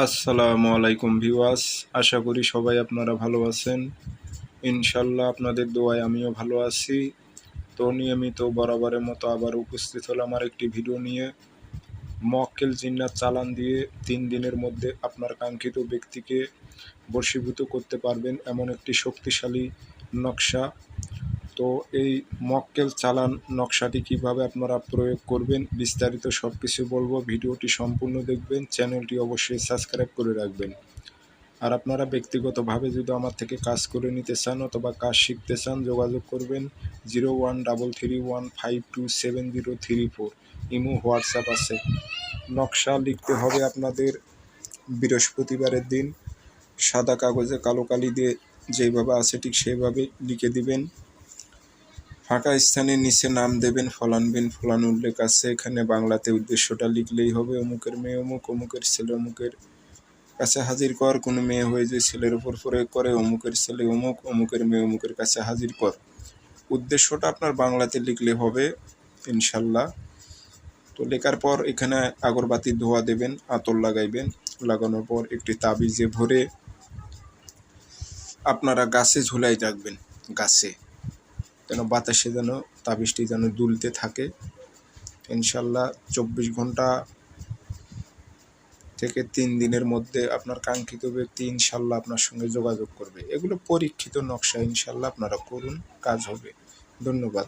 আসসালামু আলাইকুম ভিউয়ার্স, আশা করি সবাই আপনারা ভালো আছেন। ইনশাল্লাহ আপনাদের দোয়ায় আমিও ভালো আছি। তো নিয়মিত বরাবরের মতো আবার উপস্থিত হলাম আর একটি ভিডিও নিয়ে। মক্কেল জিন্নাত চালান দিয়ে 3 দিনের মধ্যে আপনার কাঙ্ক্ষিত ব্যক্তিকে বশীভূত করতে পারবেন এমন একটি শক্তিশালী নকশা। তো এই মক্কেল চালান নকশাটি কিভাবে আপনারা প্রয়োগ করবেন বিস্তারিত সব কিছু বলবো। ভিডিওটি সম্পূর্ণ দেখবেন, চ্যানেলটি অবশ্যই সাবস্ক্রাইব করে রাখবেন। আর আপনারা ব্যক্তিগতভাবে যদি আমার থেকে কাজ করে নিতে চান অথবা কাজ শিখতে চান, যোগাযোগ করবেন 0133152703 ইমো হোয়াটসঅ্যাপ আছে। নকশা লিখতে হবে আপনাদের বৃহস্পতিবারের দিন, সাদা কাগজে কালো কালি দিয়ে যেইভাবে আছে ঠিক সেইভাবে লিখে দিবেন। ফাঁকা স্থানের নিচে নাম দেবেন, ফলানবিন ফলান উল্লেখ আছে, এখানে বাংলাতে উদ্দেশ্যটা লিখলেই হবে। অমুকের মেয়ে অমুক, অমুকের ছেলে অমুকের কাছে হাজির কর। কোনো মেয়ে হয়ে যে ছেলের উপর প্রয়োগ করে, অমুকের ছেলে অমুক, অমুকের মেয়ে অমুকের কাছে হাজির কর। উদ্দেশ্যটা আপনার বাংলাতে লিখলে হবে ইনশাল্লাহ। তো লেখার পর এখানে আগরবাতি ধোয়া দেবেন, আতর লাগাইবেন। লাগানোর পর একটি তাবিজে ভরে আপনারা গাছে ঝুলাই রাখবেন, গাছে যেন বাতাসে যেন তাবিজটি যেন দুলতে থাকে। ইনশাল্লাহ 24 ঘন্টা থেকে 3 দিনের মধ্যে আপনার কাঙ্ক্ষিত ব্যক্তি ইনশাল্লাহ আপনার সঙ্গে যোগাযোগ করবে। এগুলো পরীক্ষিত নকশা, ইনশাল্লাহ আপনারা করুন, কাজ হবে। ধন্যবাদ।